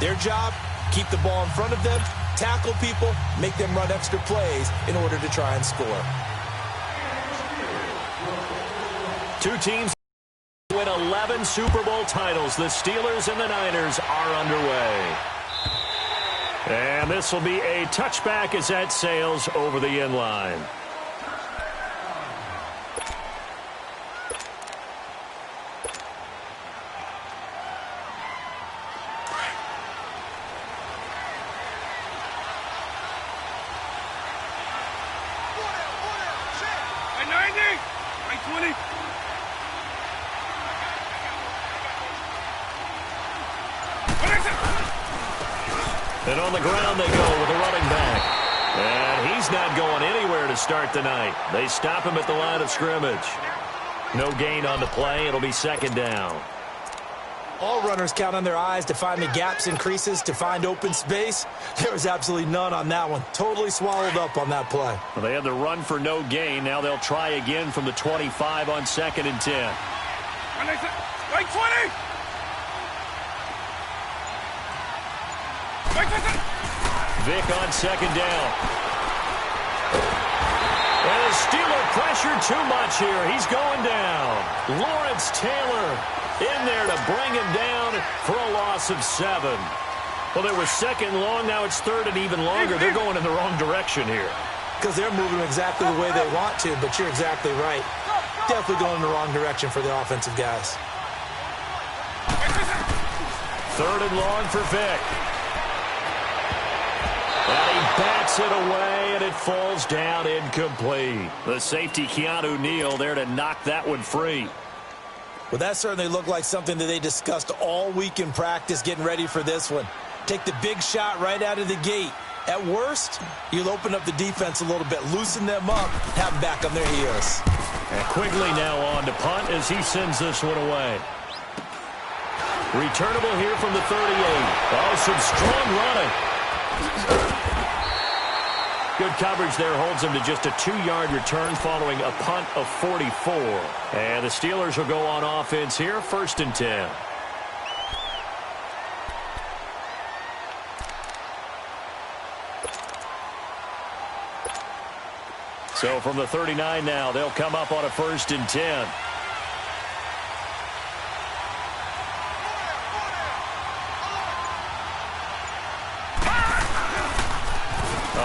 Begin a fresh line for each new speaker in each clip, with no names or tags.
Their job, keep the ball in front of them, tackle people, make them run extra plays in order to try and score.
Two teams win 11 Super Bowl titles. The Steelers and the Niners are underway. And this will be a touchback as that sails over the end line. And on the ground they go with a running back. And he's not going anywhere to start the night. They stop him at the line of scrimmage. No gain on the play. It'll be second down.
All runners count on their eyes to find the gaps and creases, to find open space. There was absolutely none on that one. Totally swallowed up on that play.
Well, they had the run for no gain. Now they'll try again from the 25 on 2nd and 10.
Right 20!
Vick on 2nd down. And the Steeler pressure too much here. He's going down. Lawrence Taylor in there to bring him down for a loss of 7. Well, they were 2nd long. Now it's 3rd and even longer. They're going in the wrong direction here.
Because they're moving exactly the way they want to, but you're exactly right. Definitely going in the wrong direction for the offensive guys.
3rd and long for Vick. And he bats it away, and it falls down incomplete. The safety, Keanu Neal, there to knock that one free.
Well, that certainly looked like something that they discussed all week in practice getting ready for this one. Take the big shot right out of the gate. At worst, you'll open up the defense a little bit, loosen them up, have them back on their heels.
And Quigley now on to punt as he sends this one away. Returnable here from the 38. Oh, some strong running. Good coverage there holds him to just a 2-yard return following a punt of 44. And the Steelers will go on offense here, 1st and 10. So from the 39 now, they'll come up on a 1st and 10.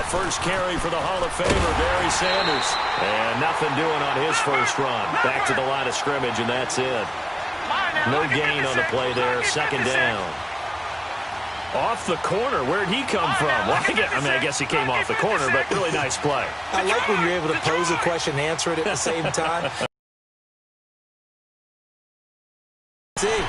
First carry for the Hall of Famer, Barry Sanders. And nothing doing on his first run. Back to the line of scrimmage, and that's it. No gain on the play there. 2nd down. Off the corner. Where'd he come from? Well, I guess he came off the corner, but really nice play.
I like when you're able to pose a question and answer it at the same time. See,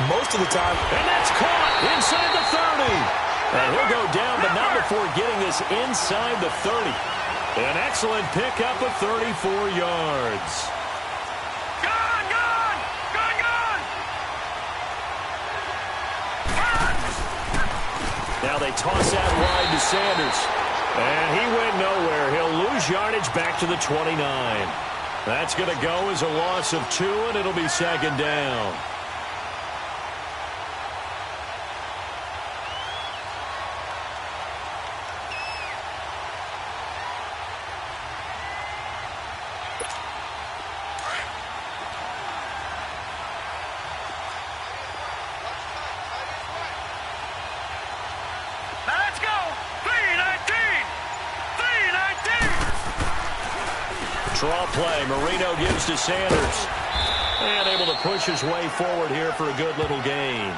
most of the time.
And that's caught inside the 30. And he'll go down, but not before getting this inside the 30. An excellent pickup of 34 yards.
Gone!
Now they toss that wide to Sanders. And he went nowhere. He'll lose yardage back to the 29. That's going to go as a loss of 2, and it'll be 2nd down. Draw play. Marino gives to Sanders. And able to push his way forward here for a good little gain.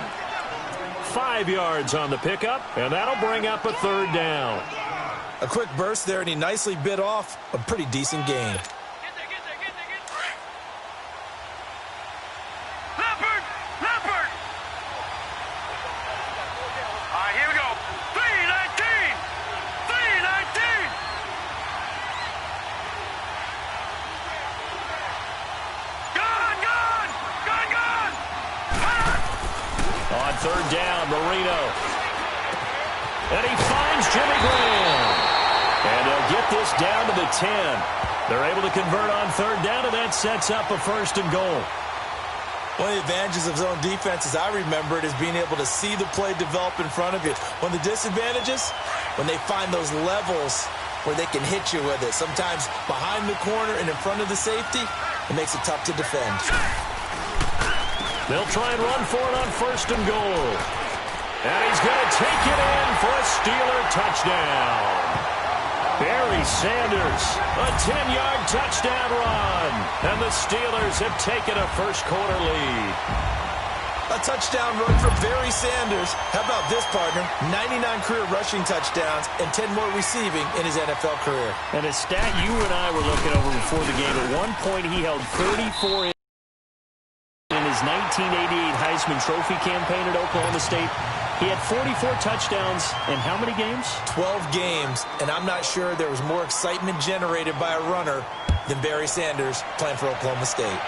5 yards on the pickup, and that'll bring up a 3rd down.
A quick burst there, and he nicely bit off a pretty decent gain.
Leopard! All right, here we go. 319! 319! Gone!
On 3rd down, Marino. And he finds Jimmy Graham. And they'll get this down to the 10. They're able to convert on 3rd down, and that sets up a 1st and goal.
One of the advantages of zone defense, as I remember it, is being able to see the play develop in front of you. One of the disadvantages, when they find those levels where they can hit you with it, sometimes behind the corner and in front of the safety, it makes it tough to defend.
They'll try and run for it on 1st and goal. And he's going to take it in for a Steeler touchdown. Barry Sanders, a 10-yard touchdown run. And the Steelers have taken a first-quarter lead.
A touchdown run for Barry Sanders. How about this, partner? 99 career rushing touchdowns and 10 more receiving in his NFL career.
And a stat you and I were looking over before the game. At one point, he held 34 in his 1988 Heisman Trophy campaign at Oklahoma State. He had 44 touchdowns in how many games?
12 games, and I'm not sure there was more excitement generated by a runner than Barry Sanders playing for Oklahoma State.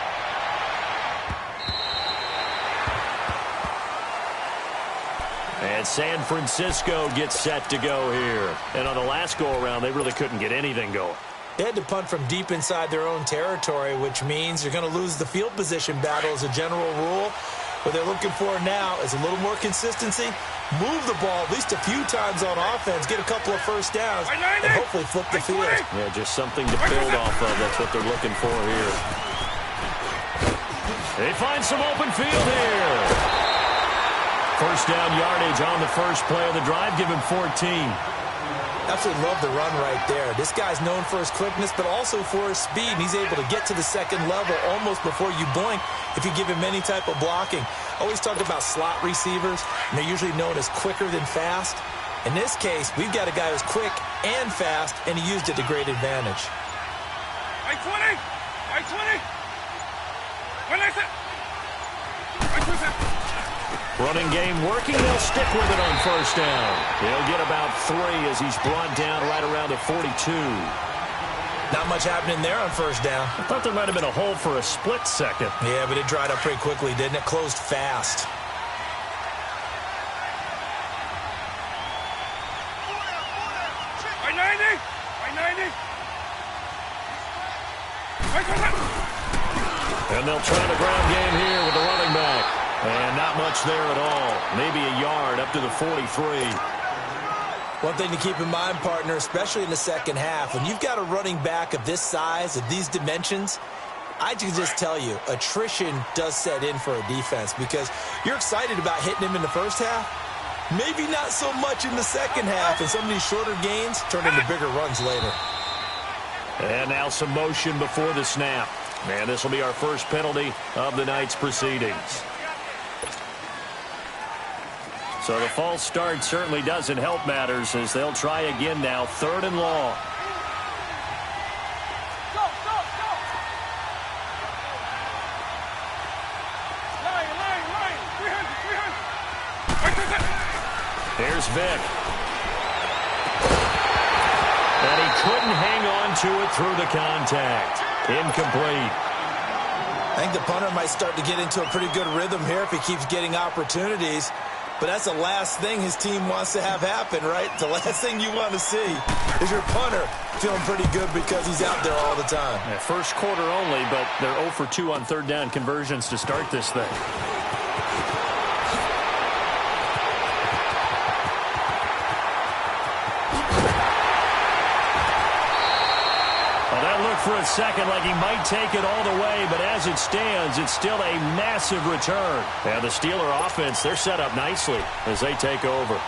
And San Francisco gets set to go here. And on the last go-around, they really couldn't get anything going.
They had to punt from deep inside their own territory, which means you're going to lose the field position battle as a general rule. What they're looking for now is a little more consistency, move the ball at least a few times on offense, get a couple of first downs, and hopefully flip the field.
Yeah, just something to build off of. That's what they're looking for here. They find some open field here. First down yardage on the first play of the drive. Give him 14.
Absolutely love the run right there. This guy's known for his quickness, but also for his speed. And he's able to get to the second level almost before you blink if you give him any type of blocking. Always talk about slot receivers, and they're usually known as quicker than fast. In this case, we've got a guy who's quick and fast, and he used it to great advantage.
I 20! I 20! When I said... I 20!
Running game working. They'll stick with it on first down. They'll get about 3 as he's brought down right around the 42.
Not much happening there on first down.
I thought there might have been a hole for a split second.
Yeah, but it dried up pretty quickly, didn't it? Closed fast.
I 90! I 90! I 20!
And they'll try the ground game here with the running back. And not much there at all. Maybe a yard up to the 43.
One thing to keep in mind, partner, especially in the second half, when you've got a running back of this size, of these dimensions, I can just tell you, attrition does set in for a defense because you're excited about hitting him in the first half. Maybe not so much in the second half, and some of these shorter gains turn into bigger runs later.
And now some motion before the snap. And this will be our first penalty of the night's proceedings. So the false start certainly doesn't help matters as they'll try again now, 3rd and long.
Go, go, go! Line! 300!
Here's Vic. And he couldn't hang on to it through the contact. Incomplete.
I think the punter might start to get into a pretty good rhythm here if he keeps getting opportunities. But that's the last thing his team wants to have happen, right? The last thing you want to see is your punter feeling pretty good because he's out there all the time.
Yeah, first quarter only, but they're 0 for 2 on 3rd down conversions to start this thing. For a second like he might take it all the way, but as it stands, it's still a massive return.
Now the Steeler offense, they're set up nicely as they take over.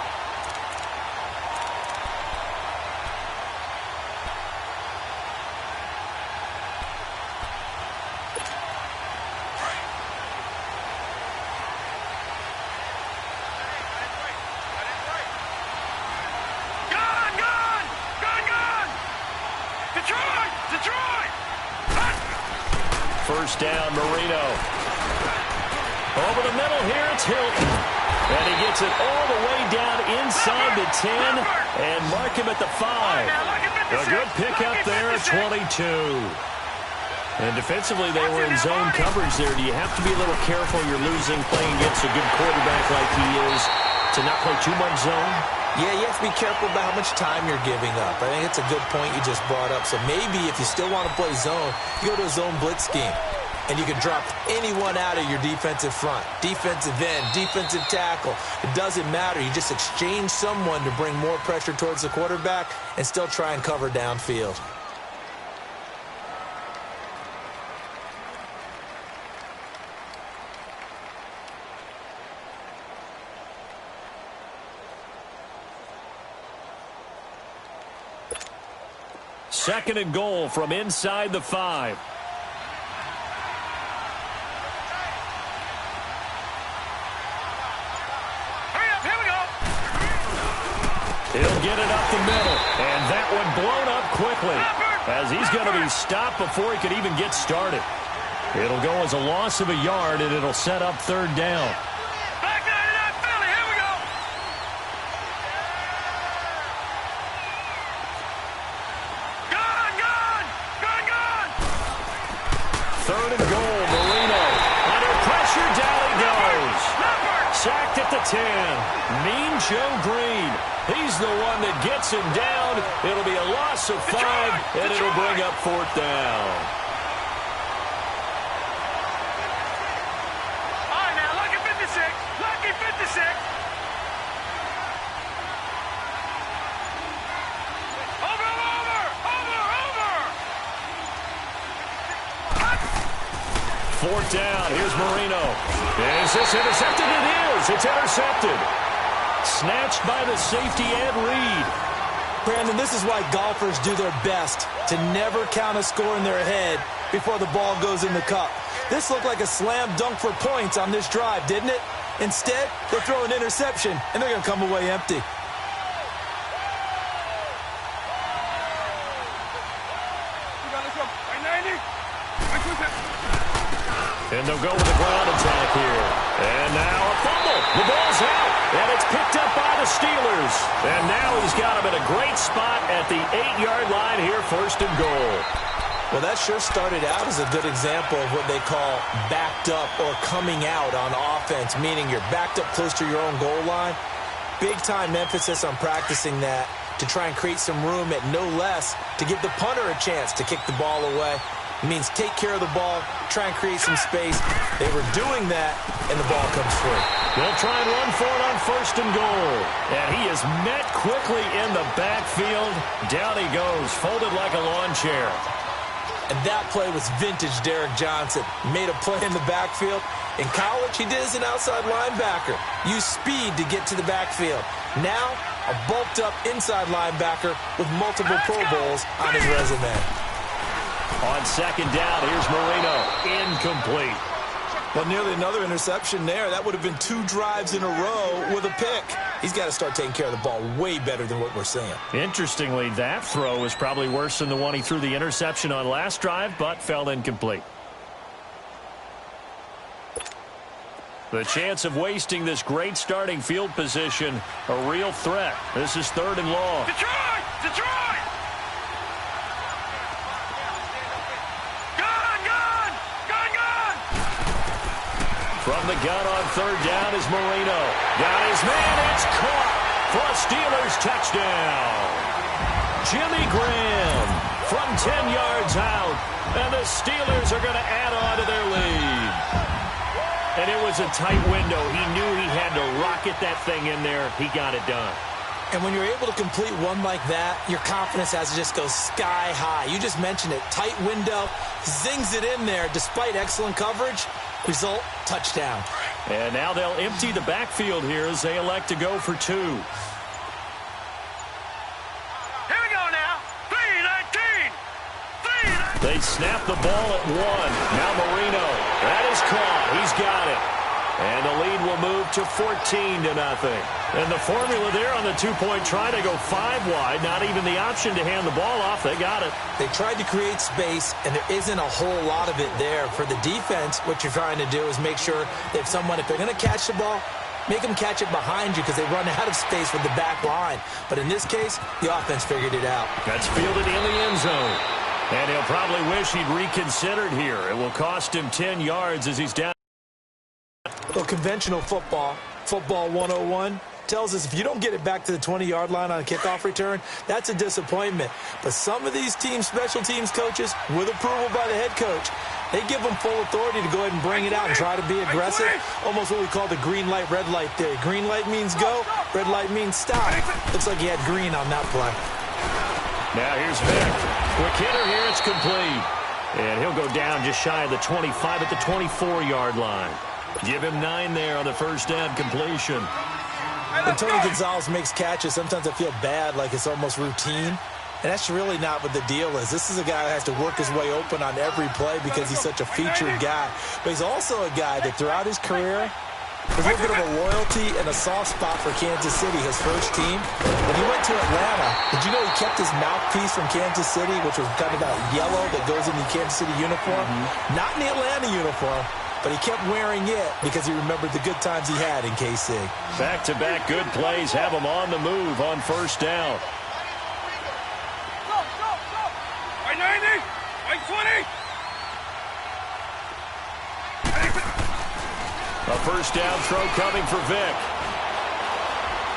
First down, Marino. Over the middle here, it's Hilton. And he gets it all the way down inside the 10 and mark him at the 5. A good pickup there at 22. And defensively, they were in zone coverage there. Do you have to be a little careful you're losing playing against a good quarterback like he is to not play too much zone?
Yeah, you have to be careful about how much time you're giving up. I think it's a good point you just brought up. So maybe if you still want to play zone, you go to a zone blitz scheme. and you can drop anyone out of your defensive front. Defensive end, defensive tackle. It doesn't matter. You just exchange someone to bring more pressure towards the quarterback and still try and cover downfield.
Second and goal from inside the 5.
Hurry up, here we go.
He'll get it up the middle, and that one blown up quickly as he's going to be stopped before he could even get started. It'll go as a loss of a yard, and it'll set up third down.
Back 99 Philly, here we go. Gone.
Third and goal, Marino. Under pressure, down he goes. Sacked at the 10. Mean Joe Green. He's the one that gets him down. It'll be a loss of 5, and it'll bring up fourth down.
All right, now, lucky 56. Lucky 56. Over.
Fourth down. Here's Marino. Is this intercepted? It is. It's intercepted. Snatched by the safety, Ed Reed.
Brandon, this is why golfers do their best to never count a score in their head before the ball goes in the cup. This looked like a slam dunk for points on this drive, didn't it? Instead, they throw an interception, and they're going to come away empty.
And they'll go with the ground attack here. And now a fumble. The ball's out. And it's picked up by the Steelers. And now he's got him in a great spot at the 8-yard line here, first and goal.
Well, that sure started out as a good example of what they call backed up or coming out on offense, meaning you're backed up close to your own goal line. Big-time emphasis on practicing that to try and create some room at no less to give the punter a chance to kick the ball away. It means take care of the ball, try and create some space. They were doing that, and the ball comes free.
They'll try and run for it on first and goal. And he is met quickly in the backfield. Down he goes, folded like a lawn chair.
And that play was vintage Derek Johnson. Made a play in the backfield. In college, he did as an outside linebacker. Used speed to get to the backfield. Now, a bulked-up inside linebacker with multiple Pro Bowls on his resume.
On second down, here's Marino. Incomplete.
Well, nearly another interception there. That would have been 2 drives in a row with a pick. He's got to start taking care of the ball way better than what we're seeing.
Interestingly, that throw was probably worse than the one he threw the interception on last drive, but fell incomplete. The chance of wasting this great starting field position, a real threat. This is third and long.
Detroit!
From the gun on third down is Marino. Got his man. It's caught for a Steelers touchdown. Jimmy Graham from 10 yards out. And the Steelers are going to add on to their lead. And it was a tight window. He knew he had to rocket that thing in there. He got it done.
And when you're able to complete one like that, your confidence has to just go sky high. You just mentioned it. Tight window, zings it in there despite excellent coverage. Result, touchdown.
And now they'll empty the backfield here as they elect to go for 2.
Here we go now. 3-19.
They snap the ball at 1. Now Marino. That is caught. He's got it. And the lead will move to 14-0. And the formula there on the 2-point try to go 5 wide. Not even the option to hand the ball off. They got it.
They tried to create space, and there isn't a whole lot of it there. For the defense, what you're trying to do is make sure that if they're going to catch the ball, make them catch it behind you because they run out of space with the back line. But in this case, the offense figured it out.
That's fielded in the end zone. And he'll probably wish he'd reconsidered here. It will cost him 10 yards as he's down.
Well, conventional football 101, tells us if you don't get it back to the 20-yard line on a kickoff return, that's a disappointment. But some of these special teams coaches, with approval by the head coach, they give them full authority to go ahead and bring it out and try to be aggressive. Almost what we call the green light, red light theory. Green light means go, red light means stop. Looks like he had green on that play.
Now here's Vic. Quick hitter here, it's complete. And he'll go down just shy of the 25 at the 24-yard line. Give him 9 there on the first down completion.
When Tony Gonzalez makes catches, sometimes I feel bad, like it's almost routine. And that's really not what the deal is. This is a guy who has to work his way open on every play because he's such a featured guy. But he's also a guy that throughout his career, there's a little bit of a loyalty and a soft spot for Kansas City, his first team. When he went to Atlanta, did you know he kept his mouthpiece from Kansas City, which was kind of that yellow that goes in the Kansas City uniform? Not in the Atlanta uniform, but he kept wearing it because he remembered the good times he had in KC.
Back-to-back good plays have him on the move on first down.
By 90, by 20.
A first down throw coming for Vic.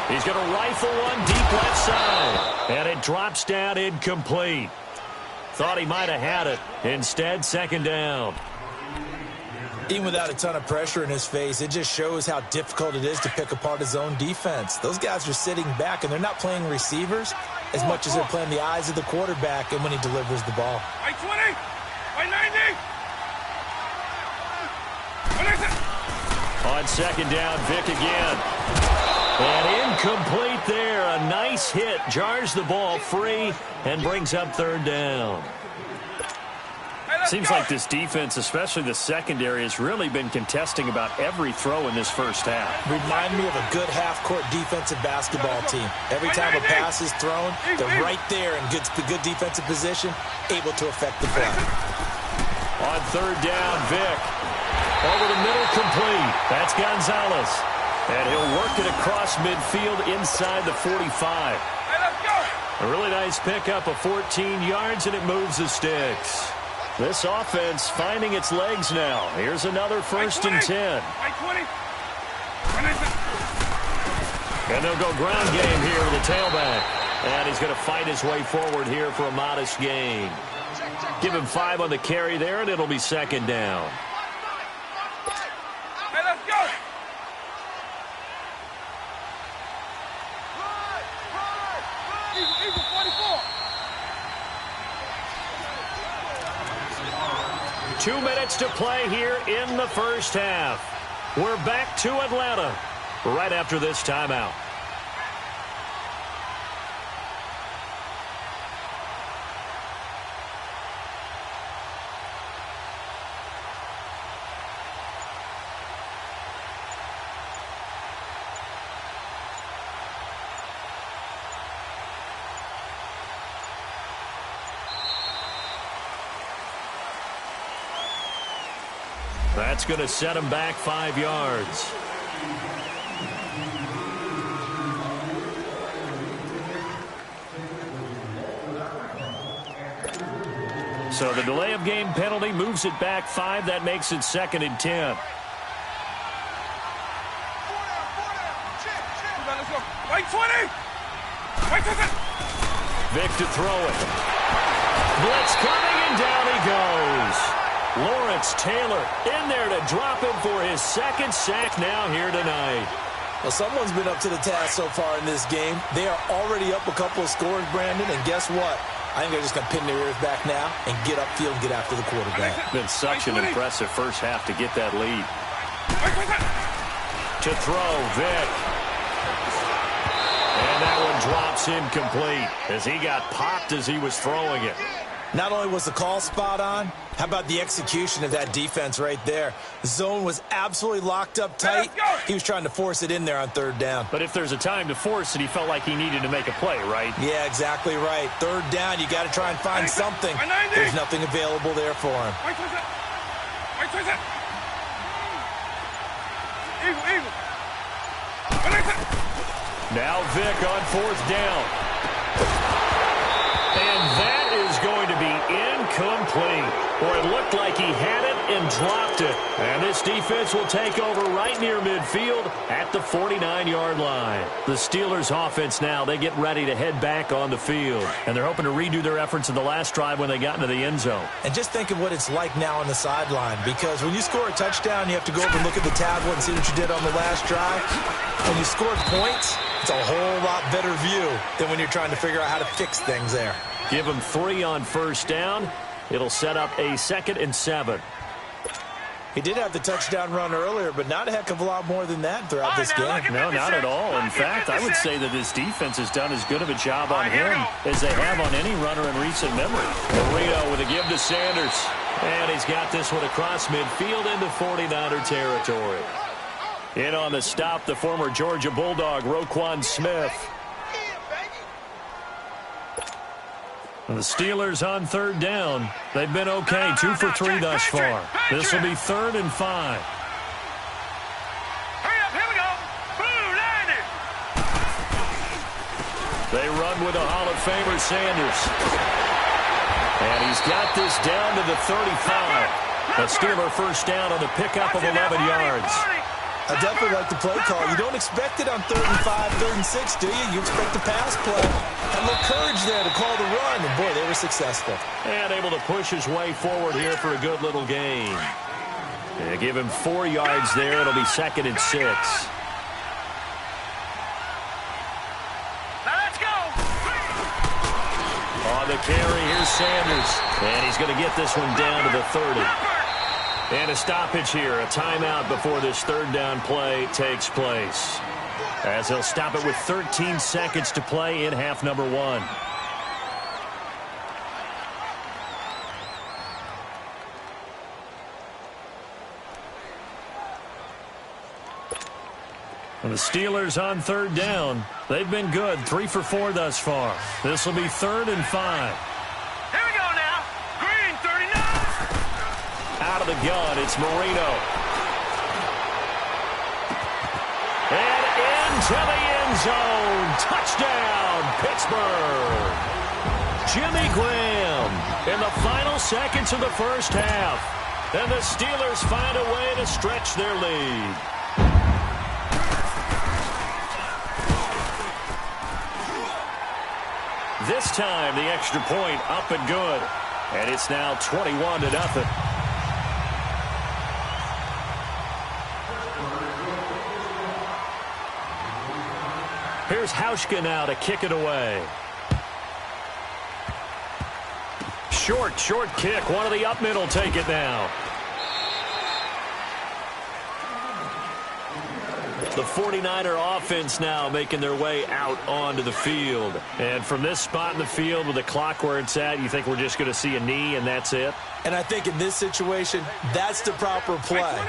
He's going to rifle one deep left side. And it drops down incomplete. Thought he might have had it. Instead, second down.
Even without a ton of pressure in his face, it just shows how difficult it is to pick apart his own defense. Those guys are sitting back, and they're not playing receivers as much as they're playing the eyes of the quarterback and when he delivers the ball.
By 20, by 90.
On second down, Vic again. And incomplete there. A nice hit. Jars the ball free and brings up third down.
Seems like this defense, especially the secondary, has really been contesting about every throw in this first half.
Remind me of a good half-court defensive basketball team. Every time a pass is thrown, they're right there in good defensive position, able to affect the play.
On third down, Vic. Over the middle, complete. That's Gonzalez. And he'll work it across midfield inside the 45. A really nice pickup of 14 yards, and it moves the sticks. This offense finding its legs now. Here's another first and 10. And they'll go ground game here with the tailback. And he's going to fight his way forward here for a modest gain. Give him 5 on the carry there, and it'll be second down.
Hey, let's go!
2 minutes to play here in the first half. We're back to Atlanta right after this timeout. That's going to set him back 5 yards. So the delay of game penalty moves it back 5. That makes it second and 10. Vic to throw it. Blitz coming, and down he goes. Lawrence Taylor in there to drop him for his second sack now here tonight.
Well, someone's been up to the task so far in this game. They are already up a couple of scores, Brandon, and guess what? I think they're just going to pin their ears back now and get upfield and get after the quarterback.
Been such an impressive first half to get that lead.
To throw, Vic. And that one drops incomplete as he got popped as he was throwing it.
Not only was the call spot on, how about the execution of that defense right there? The zone was absolutely locked up tight. He was trying to force it in there on third down.
But if there's a time to force it, he felt like he needed to make a play, right?
Yeah, exactly right. Third down, you got to try and find something. There's nothing available there for him.
Now Vic on fourth down. And that is going to be incomplete. Or it looked like he had it and dropped it. And this defense will take over right near midfield at the 49-yard line. The Steelers offense now, they get ready to head back on the field. And they're hoping to redo their efforts in the last drive when they got into the end zone.
And just think of what it's like now on the sideline, because when you score a touchdown, you have to go over and look at the tablet and see what you did on the last drive. When you scored points, it's a whole lot better view than when you're trying to figure out how to fix things there.
Give them 3 on first down. It'll set up a 2nd and 7.
He did have the touchdown run earlier, but not a heck of a lot more than that throughout this game.
No, not at all. In fact, I would say that this defense has done as good of a job on him as they have on any runner in recent memory.
Marino with a give to Sanders. And he's got this one across midfield into 49er territory. In on the stop, the former Georgia Bulldog, Roquan Smith. The Steelers on 3rd down. They've been okay, 2 for 3 thus far. This will be 3rd and 5.
Hurry up, here we go. Blue, line it.
They run with a Hall of Famer, Sanders. And he's got this down to the 35. A Steeler first down on the pickup of 11 yards.
I definitely like the play call. You don't expect it on 3rd and 5, 3rd and 6, do you? You expect the pass play. Had a little courage there to call the run, and boy, they were successful.
And able to push his way forward here for a good little gain. They give him 4 yards there. It'll be 2nd and 6.
Now let's go.
On the carry, here's Sanders. And he's going to get this one down to the 30. And a stoppage here, a timeout before this 3rd down play takes place. As he'll stop it with 13 seconds to play in half number 1. And the Steelers on 3rd down. They've been good, 3 for 4 thus far. This will be 3rd and 5.
Here we go now. Green, 39.
Out of the gun, it's Marino. And into the end zone. Touchdown, Pittsburgh. Jimmy Graham in the final seconds of the first half. And the Steelers find a way to stretch their lead. This time, the extra point up and good. And it's now 21-0. Here's Hauschka now to kick it away. Short kick. One of the up middle take it now. The 49er offense now making their way out onto the field. And from this spot in the field with the clock where it's at, you think we're just going to see a knee and that's it?
And I think in this situation, that's the proper play.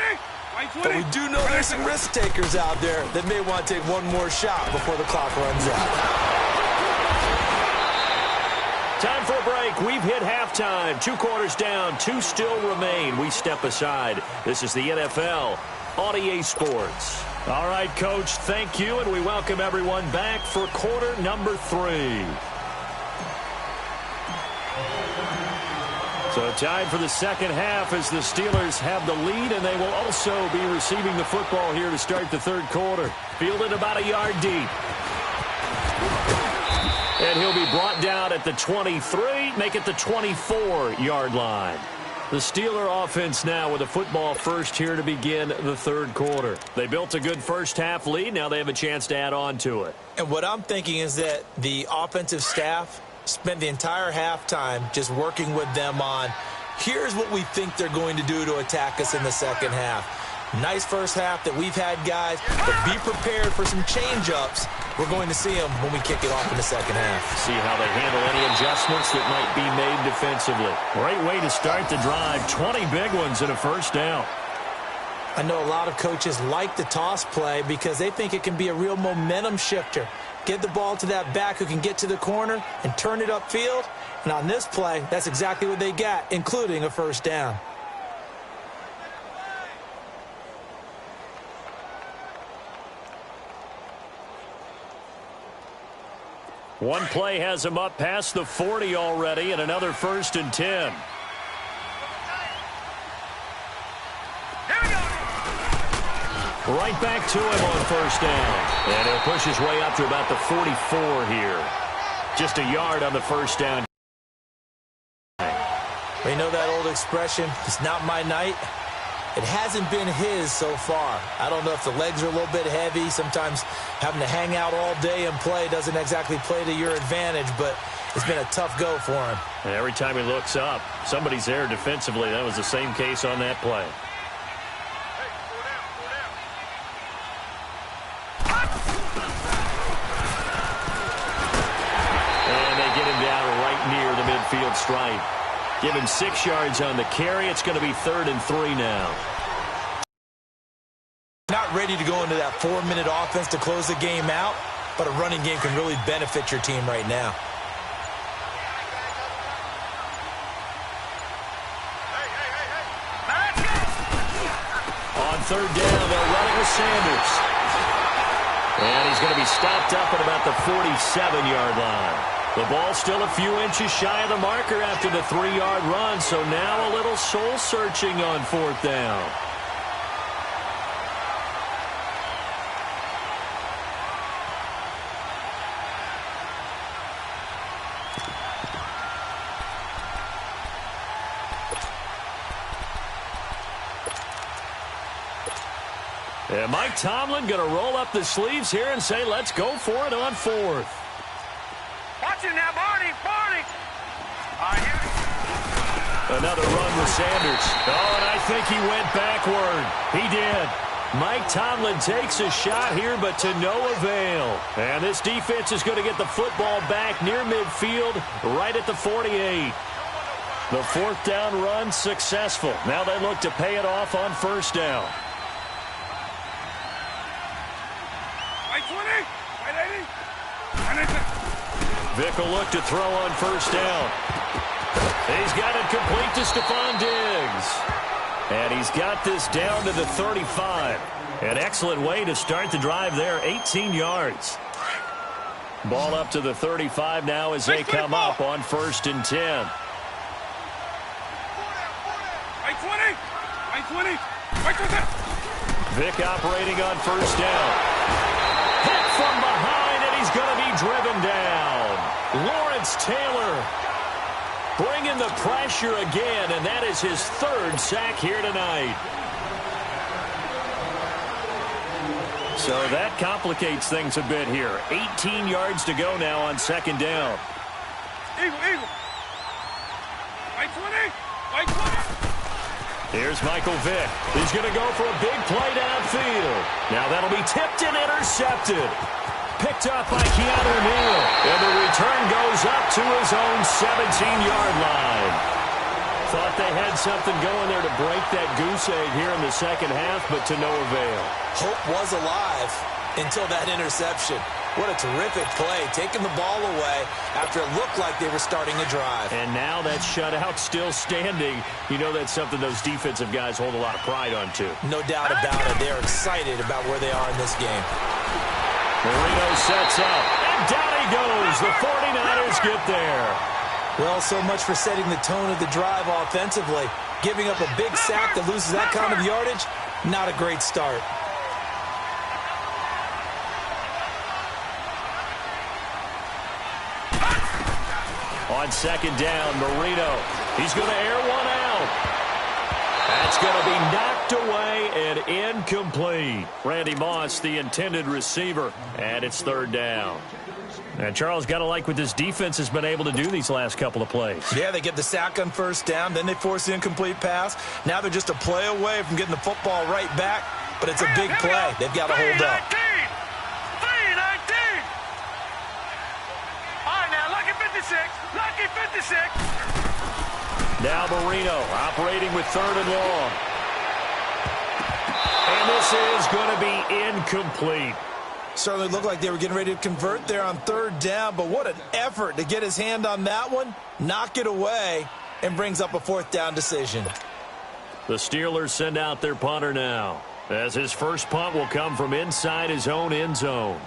But we do know there's some risk takers out there that may want to take one more shot before the clock runs out.
Time for a break. We've hit halftime. 2 quarters down. 2 still remain. We step aside. This is the NFL on EA Sports. All right, Coach, thank you, and we welcome everyone back for quarter number 3. So time for the second half as the Steelers have the lead, and they will also be receiving the football here to start the 3rd quarter. Fielded about a yard deep. And he'll be brought down at the 23, make it the 24-yard line. The Steeler offense now with a football first here to begin the 3rd quarter. They built a good first half lead. Now they have a chance to add on to it.
And what I'm thinking is that the offensive staff spent the entire halftime just working with them on, here's what we think they're going to do to attack us in the second half. Nice first half that we've had, guys, but be prepared for some change-ups. We're going to see them when we kick it off in the second half.
See how they handle any adjustments that might be made defensively.
Great way to start the drive. 20 big ones and a first down.
I know a lot of coaches like the toss play because they think it can be a real momentum shifter. Get the ball to that back who can get to the corner and turn it upfield. And on this play, that's exactly what they got, including a first down.
One play has him up past the 40 already, and another 1st and 10. Right back to him on first down. And he'll push his way up to about the 44 here. Just a yard on the first down.
You know that old expression, it's not my night? It hasn't been his so far. I don't know if the legs are a little bit heavy. Sometimes having to hang out all day and play doesn't exactly play to your advantage, but it's been a tough go for him.
And every time he looks up, somebody's there defensively. That was the same case on that play.
And they get him down right near the midfield stripe. Give him 6 yards on the carry. It's going to be 3rd and 3 now.
Not ready to go into that 4-minute offense to close the game out, but a running game can really benefit your team right now.
On 3rd down, they'll run it with Sanders. And he's going to be stopped up at about the 47-yard line. The ball still a few inches shy of the marker after the 3-yard run, so now a little soul-searching on 4th down. And Mike Tomlin going to roll up the sleeves here and say, let's go for it on 4th.
Watch it now, Barney.
Another run with Sanders. Oh, and I think he went backward. He did. Mike Tomlin takes a shot here, but to no avail. And this defense is going to get the football back near midfield, right at the 48. The 4th down run successful. Now they look to pay it off on 1st down. Vick will look to throw on 1st down. He's got it complete to Stephon Diggs. And he's got this down to the 35. An excellent way to start the drive there, 18 yards. Ball up to the 35 now as they come up on 1st and 10. Vick operating on 1st down. Hit from behind, and he's going to be driven down. Lawrence Taylor bringing the pressure again, and that is his 3rd sack here tonight. So that complicates things a bit here. 18 yards to go now on 2nd down.
Eagle.
Here's Michael Vick. He's going to go for a big play downfield. Now that'll be tipped and intercepted. Picked up by Keanu Neal. And the return goes up to his own 17-yard line. Thought they had something going there to break that goose egg here in the 2nd half, but to no avail.
Hope was alive until that interception. What a terrific play, taking the ball away after it looked like they were starting a drive.
And now that shutout still standing. You know that's something those defensive guys hold a lot of pride on, too.
No doubt about it. They're excited about where they are in this game.
Marino sets up, and down he goes. The 49ers get there.
Well, so much for setting the tone of the drive offensively. Giving up a big sack that loses that kind of yardage, not a great start.
On 2nd down, Marino. He's going to air one out. That's going to be knocked away and incomplete. Randy Moss, the intended receiver, and it's 3rd down. And Charles, got to like what this defense has been able to do these last couple of plays.
Yeah, they get the sack on 1st down, then they force the incomplete pass. Now they're just a play away from getting the football right back, but it's a big play. They've got to hold up.
3-19. All right, now, lucky 56. Lucky 56.
Now Marino operating with 3rd and long. And this is going to be incomplete.
Certainly looked like they were getting ready to convert there on 3rd down, but what an effort to get his hand on that one, knock it away, and brings up a 4th down decision.
The Steelers send out their punter now, as his first punt will come from inside his own end zone.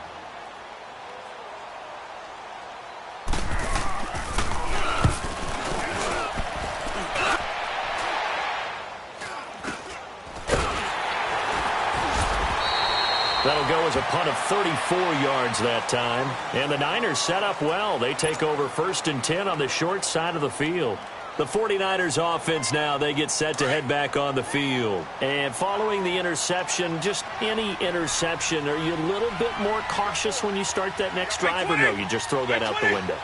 was a punt of 34 yards that time. And the Niners set up well. They take over 1st and 10 on the short side of the field. The 49ers offense now, they get set to head back on the field. And following the interception, just any interception, are you a little bit more cautious when you start that next drive, or no, you just throw that out the window?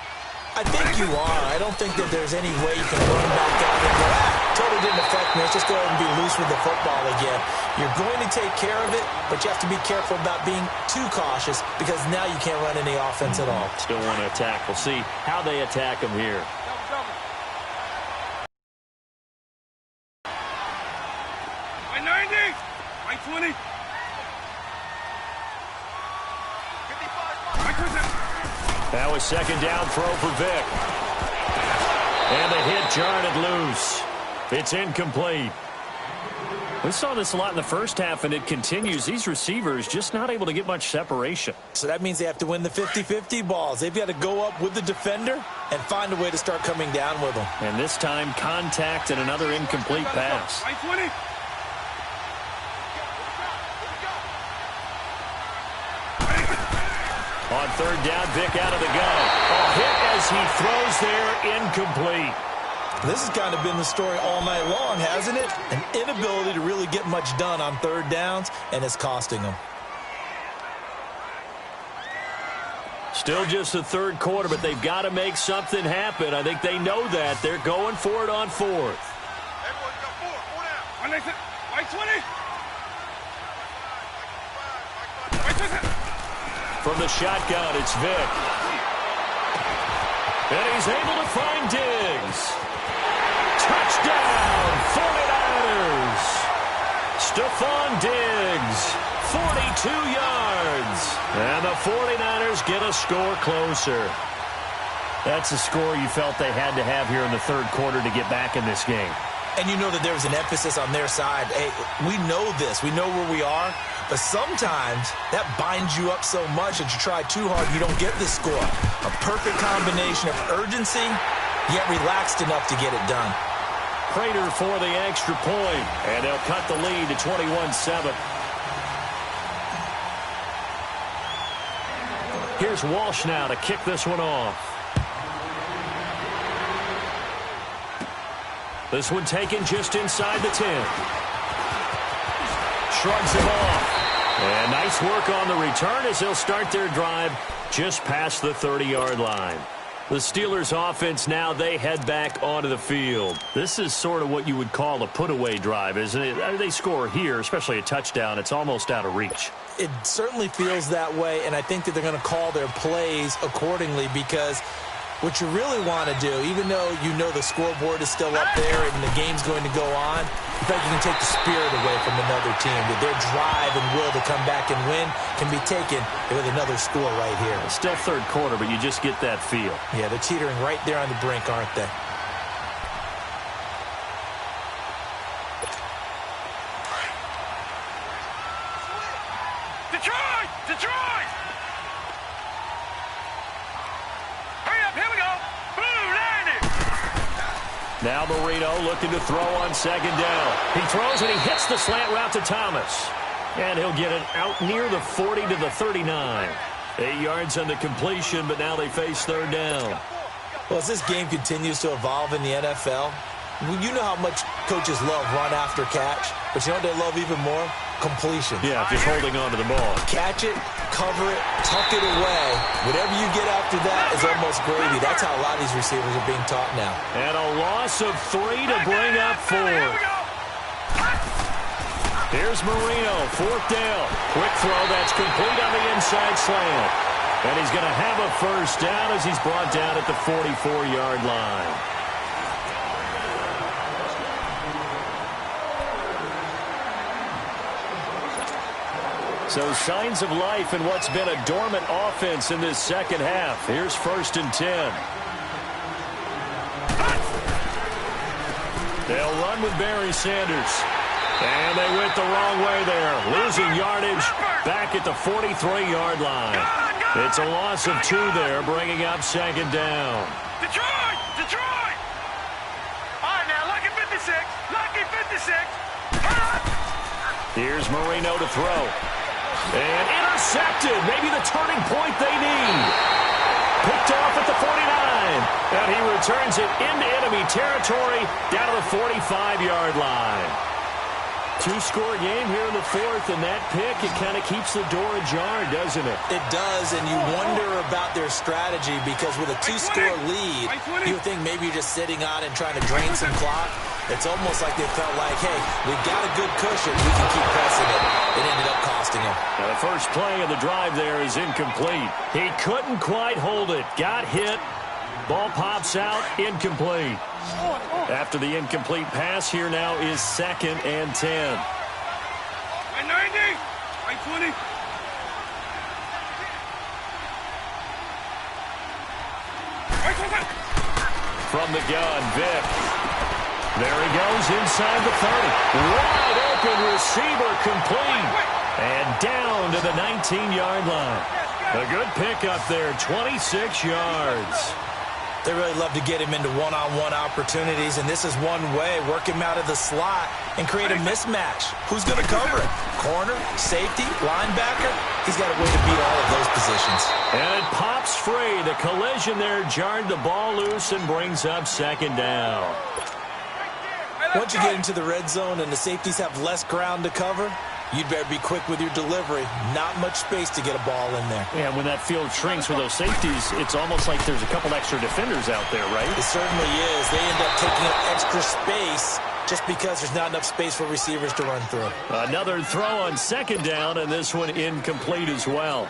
I think you are. I don't think that there's any way you can run back out and go, totally didn't affect me. Let's just go ahead and be loose with the football again. You're going to take care of it, but you have to be careful about being too cautious because now you can't run any offense at all.
Still want to attack. We'll see how they attack them here. That was second down throw for Vic. And the hit jarred it loose. It's incomplete. We saw this a lot in the first half, and it continues. These receivers just not able to get much separation.
So that means they have to win the 50-50 balls. They've got to go up with the defender and find a way to start coming down with them.
And this time, contact and another incomplete pass. On third down, Vic out of the gun. A hit as he throws there, incomplete.
This has kind of been the story all night long, hasn't it? An inability to really get much done on third downs, and it's costing them.
Still just the third quarter, but they've got to make something happen. I think they know that. They're going for it on fourth.
Everyone's got four down. White 20.
From the shotgun, it's Vic. And he's able to find Diggs. Touchdown, 49ers. Stephon Diggs, 42 yards. And the 49ers get a score closer. That's a score you felt they had to have here in the third quarter to get back in this game.
And you know that there was an emphasis on their side. Hey, we know this. We know where we are. But sometimes that binds you up so much that you try too hard, you don't get the score. A perfect combination of urgency, yet relaxed enough to get it done.
Prater for the extra point, and they'll cut the lead to 21-7. Here's Walsh now to kick this one off. This one taken just inside the 10. Shrugs him off. And nice work on the return as they'll start their drive just past the 30-yard line. The Steelers offense now, they head back onto the field. This is sort of what you would call a put-away drive, isn't it? They score here, especially a touchdown. It's almost out of reach.
It certainly feels that way, and I think that they're going to call their plays accordingly because what you really want to do, even though you know the scoreboard is still up there and the game's going to go on, in fact, you can take the spirit away from another team. That their drive and will to come back and win can be taken with another score right here.
It's still third quarter, but you just get that feel.
Yeah, they're teetering right there on the brink, aren't they?
Detroit! Detroit! Hurry up, here we go! Blue 90!
Now Marino looking to throw on second down. He throws and he hits the slant route to Thomas. And he'll get it out near the 40 to the 39. 8 yards on the completion, but now they face third down.
Well, as this game continues to evolve in the NFL, you know how much coaches love run after catch, but you know what they love even more? Completion.
Yeah, just holding on to the ball.
Catch it, cover it, tuck it away. Whatever you get after that is almost gravy. That's how a lot of these receivers are being taught now.
And a loss of 3 to bring up 4. Here's Marino, fourth down. Quick throw, that's complete on the inside slant. And he's going to have a first down as he's brought down at the 44-yard line. So signs of life in what's been a dormant offense in this second half. Here's 1st and 10. They'll run with Barry Sanders. And they went the wrong way there. Losing yardage back at the 43-yard line. It's a loss of 2 there, bringing up second down.
Detroit! Detroit! All right, now, lucky 56. Lucky 56.
Here's Marino to throw. And intercepted. Maybe the turning point they need. Picked off at the 49. And he returns it into enemy territory down to the 45-yard line.
Two-score game here in the fourth, and that pick, it kind of keeps the door ajar, doesn't it?
It does, and you wonder about their strategy because with a two-score lead, you would think maybe you're just sitting on and trying to drain some clock. It's almost like they felt like, hey, we've got a good cushion. We can keep pressing it. It ended up costing them.
Now the first play of the drive there is incomplete. He couldn't quite hold it. Got hit. Ball pops out. Incomplete. After the incomplete pass, here now is 2nd and 10.
90, 20.
From the gun, Vic. There he goes inside the 30. Wide open receiver complete. And down to the 19-yard line. A good pickup there, 26 yards.
They really love to get him into one-on-one opportunities, and this is one way. Work him out of the slot and create a mismatch. Who's going to cover it? Corner, safety, linebacker? He's got a way to beat all of those positions.
And it pops free. The collision there jarred the ball loose and brings up 2nd down.
Once you get into the red zone and the safeties have less ground to cover, you'd better be quick with your delivery. Not much space to get a ball in there.
Yeah, when that field shrinks with those safeties, it's almost like there's a couple extra defenders out there, right?
It certainly is. They end up taking up extra space just because there's not enough space for receivers to run through.
Another throw on 2nd down, and this one incomplete as well.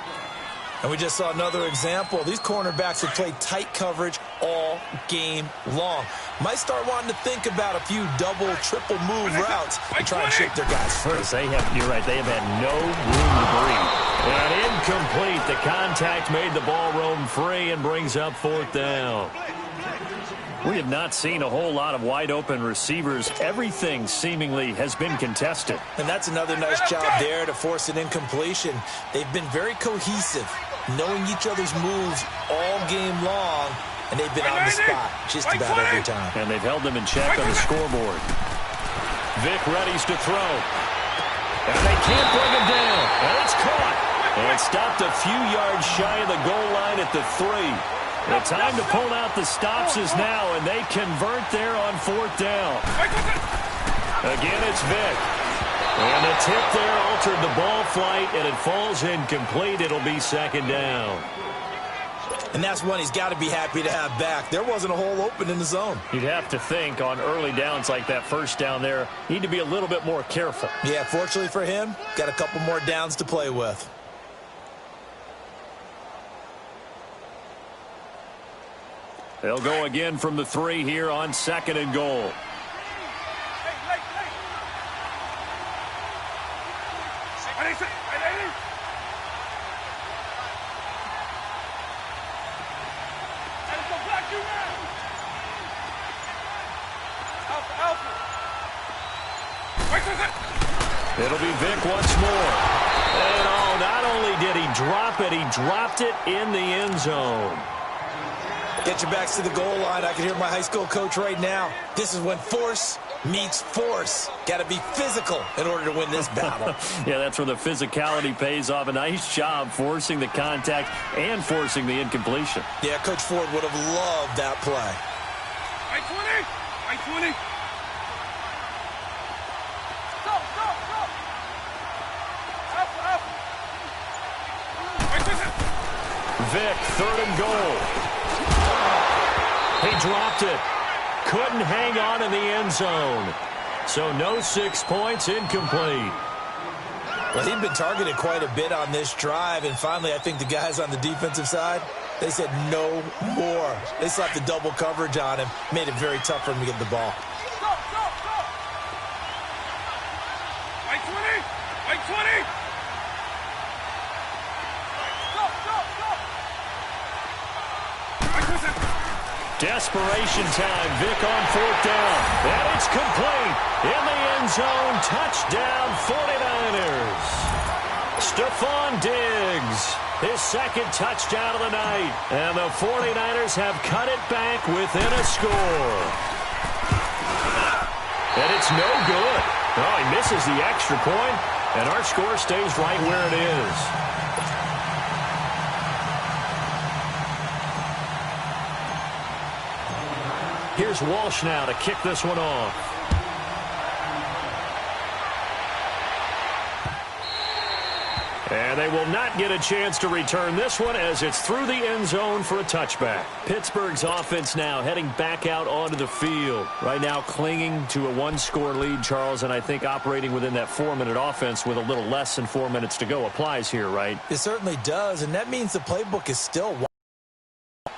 And we just saw another example. These cornerbacks have played tight coverage all game long. Might start wanting to think about a few double, triple move routes and try and shape their guys first.
You're right, they have had no room to breathe.
And incomplete. The contact made the ball roam free and brings up 4th down.
We have not seen a whole lot of wide-open receivers. Everything seemingly has been contested.
And that's another nice job there to force an incompletion. They've been very cohesive, knowing each other's moves all game long, and they've been on the spot just about every time.
And they've held them in check on the scoreboard.
Vic readies to throw. And they can't bring him down. And it's caught. And stopped a few yards shy of the goal line at the 3. The time to pull out the stops is now, and they convert there on 4th down. Again, it's Vic. And the tip there altered the ball flight, and it falls incomplete. It'll be 2nd down.
And that's one he's got to be happy to have back. There wasn't a hole open in the zone.
You'd have to think on early downs like that first down there, need to be a little bit more careful.
Yeah, fortunately for him, got a couple more downs to play with.
They'll go again from the 3 here on 2nd and goal. It'll be Vic once more. And not only did he drop it, he dropped it in the end zone.
Get your backs to the goal line. I can hear my high school coach right now. This is when force meets force. Got to be physical in order to win this battle.
Yeah, that's where the physicality pays off. A nice job forcing the contact and forcing the incompletion.
Yeah, Coach Ford would have loved that play.
I 20.
Vic, 3rd and goal. He dropped it. Couldn't hang on in the end zone. So no 6 points, incomplete.
Well, he'd been targeted quite a bit on this drive, and finally I think the guys on the defensive side, they said no more. They slapped the double coverage on him, made it very tough for him to get the ball.
I 20.
Desperation time. Vic on 4th down. And it's complete. In the end zone. Touchdown 49ers. Stephon Diggs. His 2nd touchdown of the night. And the 49ers have cut it back within a score. And it's no good. Oh, he misses the extra point. And our score stays right where it is. Here's Walsh now to kick this one off. And they will not get a chance to return this one as it's through the end zone for a touchback. Pittsburgh's offense now heading back out onto the field. Right now clinging to a one-score lead, Charles, and I think operating within that 4-minute offense with a little less than 4 minutes to go applies here, right?
It certainly does, and that means the playbook is still wide,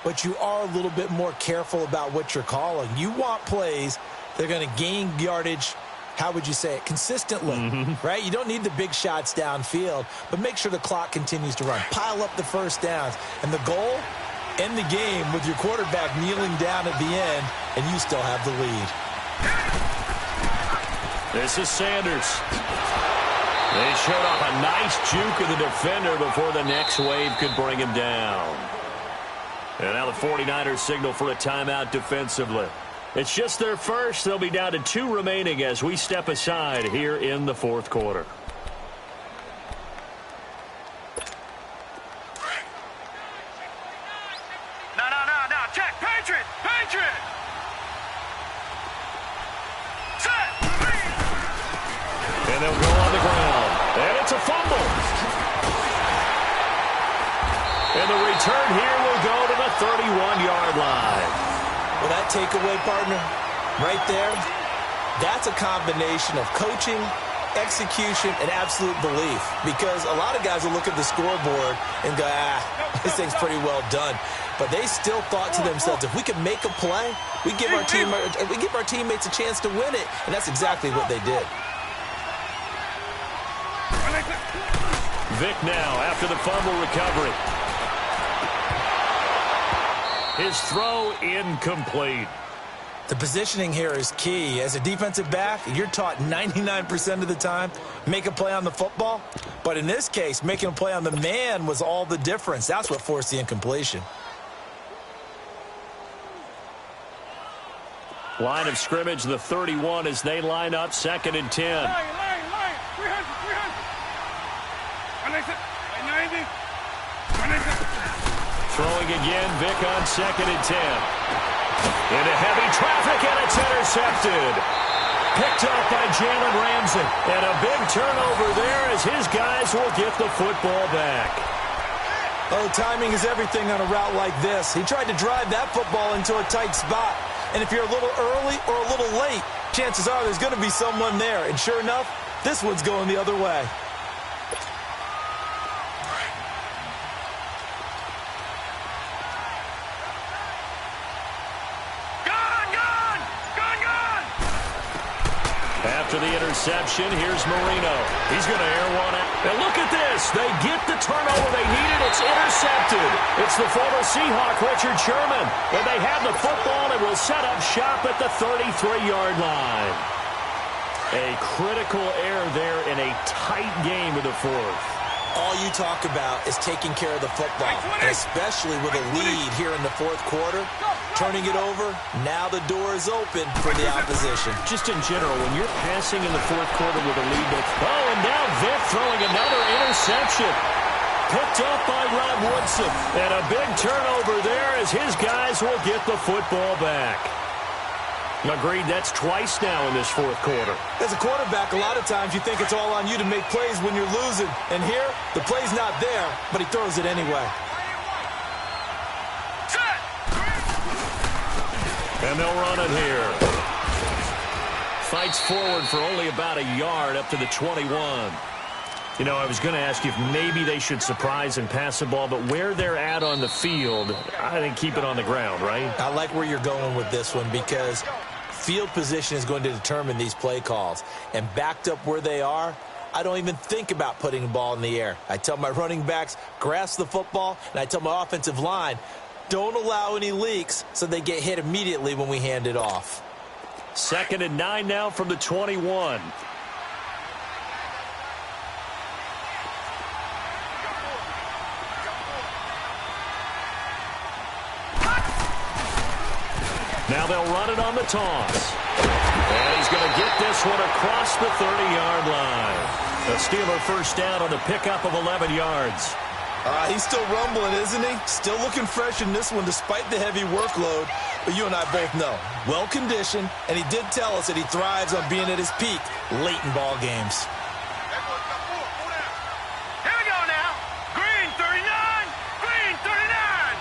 but you are a little bit more careful about what you're calling. You want plays that are going to gain yardage, how would you say it, consistently, right? You don't need the big shots downfield, but make sure the clock continues to run. Pile up the first downs. And the goal, end the game with your quarterback kneeling down at the end, and you still have the lead.
This is Sanders. They showed off a nice juke of the defender before the next wave could bring him down. And now the 49ers signal for a timeout defensively. It's just their first. They'll be down to 2 remaining as we step aside here in the fourth quarter.
No. Check. Patriot. Set.
And they'll go on the ground. And it's a fumble. And the return here will go to the 31-yard line.
Well, that takeaway, partner, right there, that's a combination of coaching, execution, and absolute belief. Because a lot of guys will look at the scoreboard and go, this thing's pretty well done. But they still thought to themselves, if we could make a play, we give our teammates a chance to win it. And that's exactly what they did.
Vic now after the fumble recovery. His throw incomplete.
The positioning here is key. As a defensive back, you're taught 99% of the time, make a play on the football. But in this case, making a play on the man was all the difference. That's what forced the incompletion.
Line of scrimmage, the 31 as they line up 2nd and 10.
Line. 300.
Throwing again, Vic on 2nd and 10. Into heavy traffic, and it's intercepted. Picked up by Jalen Ramsey. And a big turnover there as his guys will get the football back.
Oh, timing is everything on a route like this. He tried to drive that football into a tight spot. And if you're a little early or a little late, chances are there's going to be someone there. And sure enough, this one's going the other way.
After the interception, here's Marino. He's going to air one out. And look at this. They get the turnover they needed. It's intercepted. It's the former Seahawk, Richard Sherman. And they have the football and will set up shop at the 33-yard line. A critical error there in a tight game of the fourth.
All you talk about is taking care of the football, and especially with a lead here in the fourth quarter. Turning it over, now the door is open for the opposition.
Just in general, when you're passing in the fourth quarter with a lead, and now Vic throwing another interception. Picked up by Rod Woodson. And a big turnover there as his guys will get the football back. Agreed, that's twice now in this fourth quarter.
As a quarterback, a lot of times you think it's all on you to make plays when you're losing. And here, the play's not there, but he throws it anyway.
And they'll run it here. Fights forward for only about a yard up to the 21. You know, I was going to ask you if maybe they should surprise and pass the ball, but where they're at on the field, I think keep it on the ground, right?
I like where you're going with this one because field position is going to determine these play calls. And backed up where they are, I don't even think about putting the ball in the air. I tell my running backs, grasp the football, and I tell my offensive line, don't allow any leaks so they get hit immediately when we hand it off.
2nd and 9 now from the 21. Now they'll run it on the toss. And he's going to get this one across the 30-yard line. A Steeler first down on the pickup of 11 yards.
He's still rumbling, isn't he? Still looking fresh in this one despite the heavy workload. But you and I both know, well-conditioned, and he did tell us that he thrives on being at his peak late in ball games.
Here we go now. Green 39. Green 39.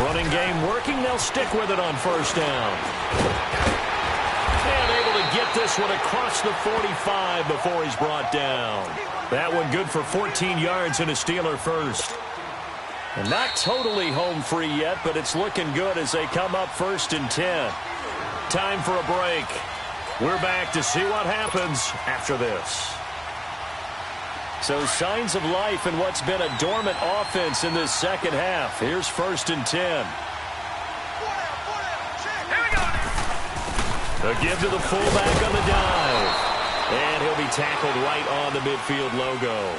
Running game working. They'll stick with it on first down. And able to get this one across the 45 before he's brought down. That one good for 14 yards and a Steeler first. And not totally home free yet, but it's looking good as they come up 1st and 10. Time for a break. We're back to see what happens after this. So signs of life in what's been a dormant offense in this second half. Here's 1st and 10. A give to the fullback on the dive. And he'll be tackled right on the midfield logo.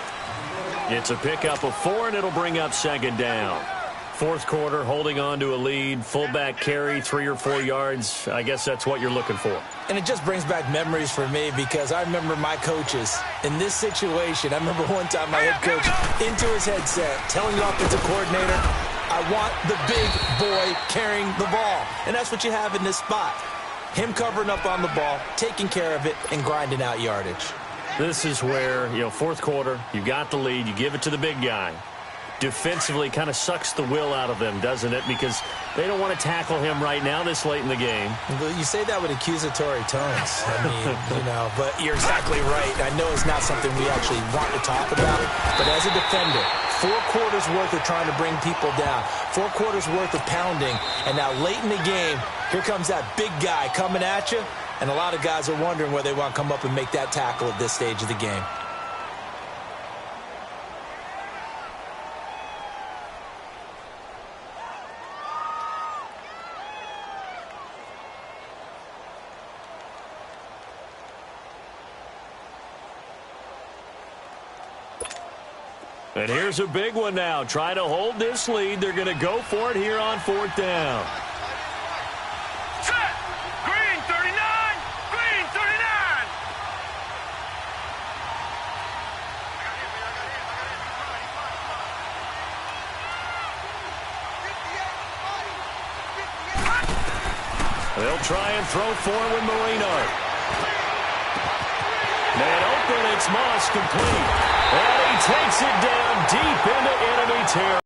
It's a pickup of 4, and it'll bring up 2nd down. 4th quarter, holding on to a lead. Fullback carry, 3 or 4 yards. I guess that's what you're looking for.
And it just brings back memories for me because I remember my coaches in this situation. I remember one time my head coach into his headset telling the offensive coordinator, I want the big boy carrying the ball. And that's what you have in this spot. Him covering up on the ball, taking care of it, and grinding out yardage.
This is where, 4th quarter, you got the lead, you give it to the big guy. Defensively kind of sucks the will out of them, doesn't it? Because they don't want to tackle him right now this late in the game.
You say that with accusatory tones. I mean, but you're exactly right. I know it's not something we actually want to talk about, but as a defender, 4 quarters worth of trying to bring people down, 4 quarters worth of pounding, and now late in the game, here comes that big guy coming at you, and a lot of guys are wondering where they want to come up and make that tackle at this stage of the game.
And here's a big one now. Trying to hold this lead. They're going to go for it here on 4th down.
Set. Green 39. Green 39.
They'll try and throw forward with Marino. Man open, it's Moss complete. And he takes it down deep into enemy territory.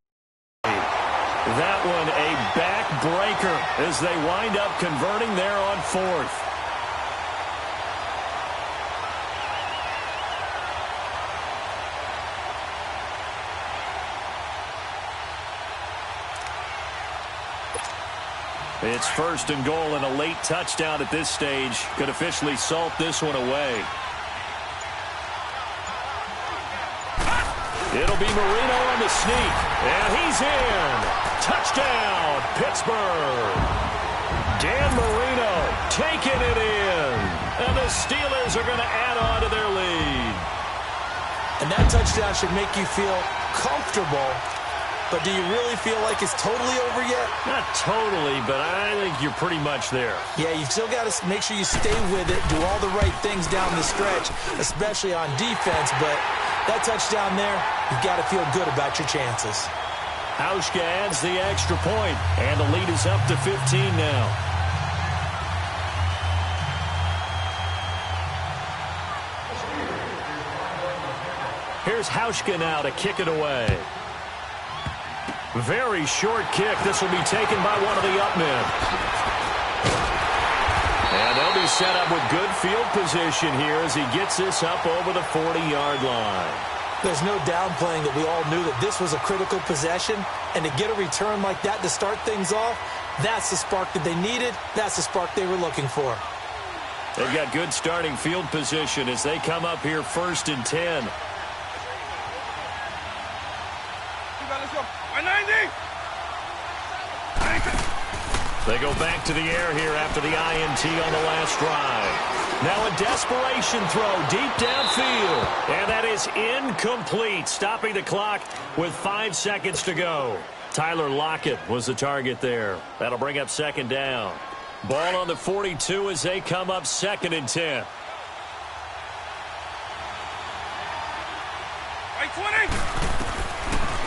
That one a backbreaker as they wind up converting there on 4th. It's 1st and goal, and a late touchdown at this stage could officially salt this one away. It'll be Marino on the sneak, and he's in. Touchdown, Pittsburgh. Dan Marino taking it in, and the Steelers are going to add on to their lead.
And that touchdown should make you feel comfortable, but do you really feel like it's totally over yet?
Not totally, but I think you're pretty much there.
Yeah, you've still got to make sure you stay with it, do all the right things down the stretch, especially on defense, but that touchdown there, you've got to feel good about your chances.
Hauschka adds the extra point, and the lead is up to 15 now. Here's Hauschka now to kick it away. Very short kick. This will be taken by one of the up men. And they'll be set up with good field position here as he gets this up over the 40-yard line.
There's no downplaying that we all knew that this was a critical possession, and to get a return like that to start things off, that's the spark that they needed. That's the spark they were looking for.
They've got good starting field position as they come up here 1st and 10. They go back to the air here after the INT on the last drive. Now a desperation throw deep downfield. And that is incomplete, stopping the clock with 5 seconds to go. Tyler Lockett was the target there. That'll bring up 2nd down. Ball on the 42 as they come up 2nd and 10.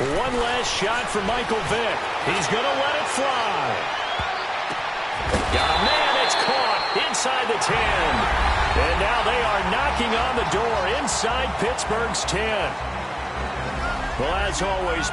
One last shot for Michael Vick. He's going to let it fly. Got a man. It's caught inside the 10. And now they are knocking on the door inside Pittsburgh's 10. Well, as always,